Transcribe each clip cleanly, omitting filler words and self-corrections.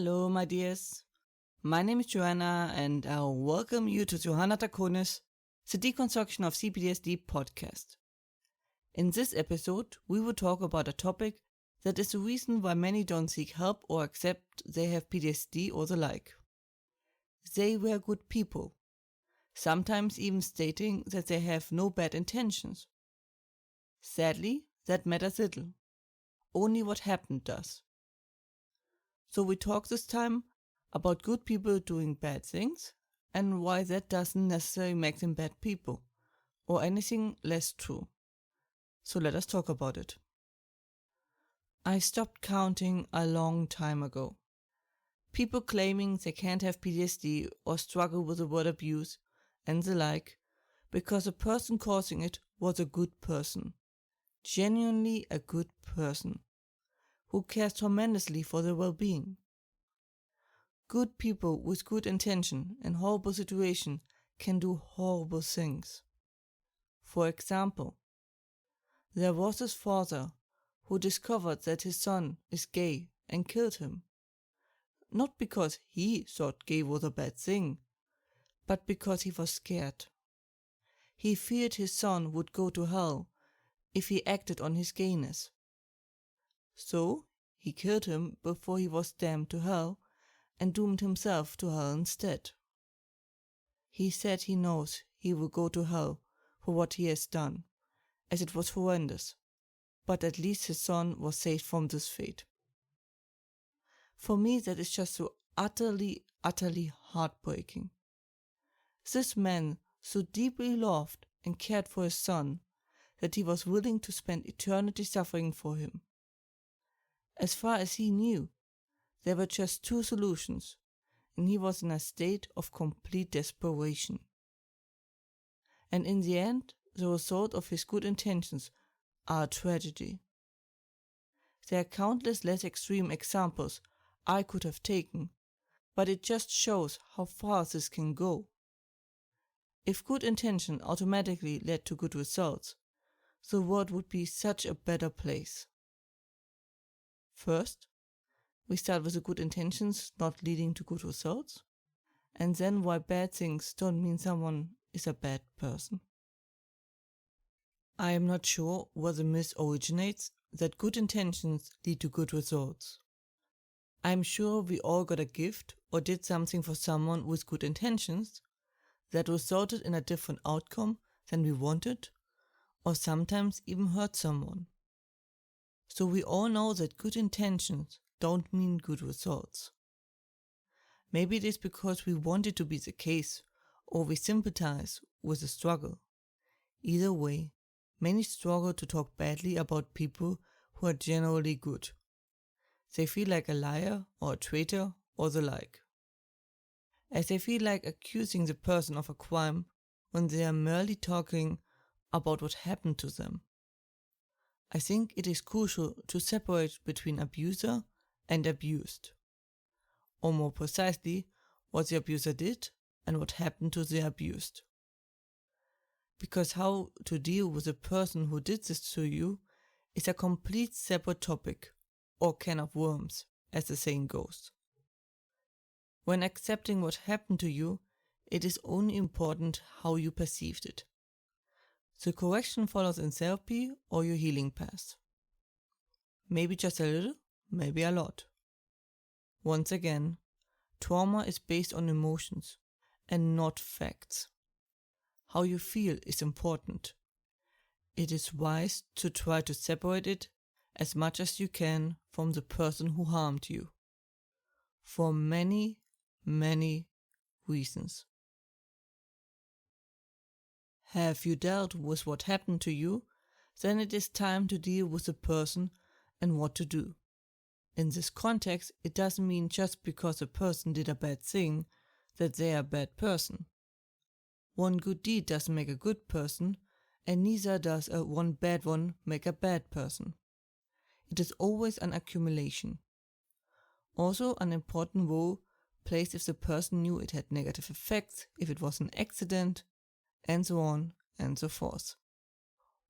Hello, my dears. My name is Joanna, and I'll welcome you to Johanna Takonis, the Deconstruction of C-PTSD podcast. In this episode, we will talk about a topic that is the reason why many don't seek help or accept they have PTSD or the like. They were good people, sometimes even stating that they have no bad intentions. Sadly, that matters little. Only what happened does. So we talk this time about good people doing bad things and why that doesn't necessarily make them bad people or anything less true. So let us talk about it. I stopped counting a long time ago. People claiming they can't have PTSD or struggle with the word abuse and the like because the person causing it was a good person, genuinely a good person, who cares tremendously for their well-being. Good people with good intention in horrible situation can do horrible things. For example, there was his father who discovered that his son is gay and killed him. Not because he thought gay was a bad thing, but because he was scared. He feared his son would go to hell if he acted on his gayness. So he killed him before he was damned to hell and doomed himself to hell instead. He said he knows he will go to hell for what he has done, as it was horrendous, but at least his son was saved from this fate. For me, that is just so utterly heartbreaking. This man so deeply loved and cared for his son that he was willing to spend eternity suffering for him. As far as he knew, there were just two solutions, and he was in a state of complete desperation. And in the end, the result of his good intentions are a tragedy. There are countless less extreme examples I could have taken, but it just shows how far this can go. If good intention automatically led to good results, the world would be such a better place. First, we start with the good intentions not leading to good results, and then why bad things don't mean someone is a bad person. I am not sure where the myth originates that good intentions lead to good results. I am sure we all got a gift or did something for someone with good intentions that resulted in a different outcome than we wanted, or sometimes even hurt someone. So we all know that good intentions don't mean good results. Maybe it is because we want it to be the case, or we sympathize with the struggle. Either way, many struggle to talk badly about people who are generally good. They feel like a liar or a traitor or the like, as they feel like accusing the person of a crime when they are merely talking about what happened to them. I think it is crucial to separate between abuser and abused, or more precisely, what the abuser did and what happened to the abused. Because how to deal with the person who did this to you is a complete separate topic, or can of worms, as the saying goes. When accepting what happened to you, it is only important how you perceived it. The correction follows in therapy or your healing path. Maybe just a little, maybe a lot. Once again, trauma is based on emotions and not facts. How you feel is important. It is wise to try to separate it as much as you can from the person who harmed you. For many reasons. Have you dealt with what happened to you? Then it is time to deal with the person and what to do. In this context, it doesn't mean just because a person did a bad thing that they are a bad person. One good deed doesn't make a good person, and neither does one bad one make a bad person. It is always an accumulation. Also, an important role plays if the person knew it had negative effects, if it was an accident, and so on and so forth.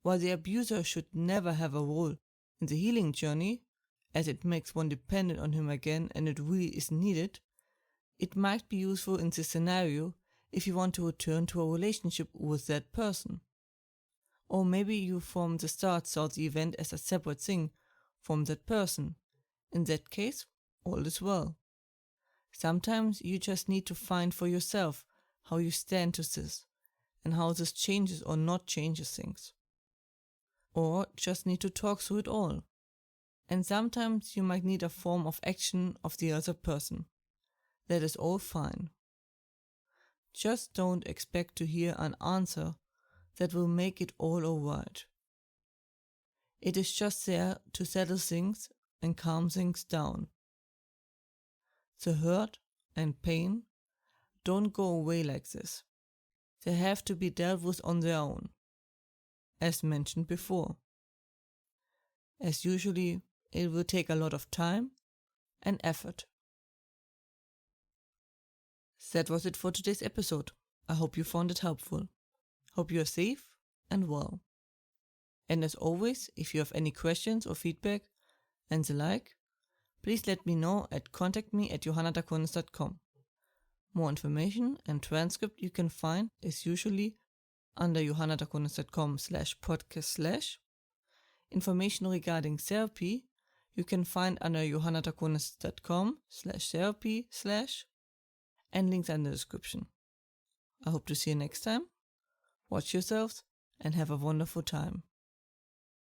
While the abuser should never have a role in the healing journey, as it makes one dependent on him again and it really is needed, it might be useful in this scenario if you want to return to a relationship with that person. Or maybe you from the start saw the event as a separate thing from that person. In that case, all is well. Sometimes you just need to find for yourself how you stand to this and how this changes or not changes things. Or just need to talk through it all. And sometimes you might need a form of action of the other person. That is all fine. Just don't expect to hear an answer that will make it all alright. It is just there to settle things and calm things down. The hurt and pain don't go away like this. They have to be dealt with on their own, as mentioned before. As usually, it will take a lot of time and effort. That was it for today's episode. I hope you found it helpful. Hope you are safe and well. And as always, if you have any questions or feedback and the like, please let me know at contactme@johannatakonis.com. More information and transcript you can find is usually under johannatakonis.com/podcast/. Information regarding therapy you can find under johannatakonis.com/therapy/ and links in the description. I hope to see you next time. Watch yourselves and have a wonderful time.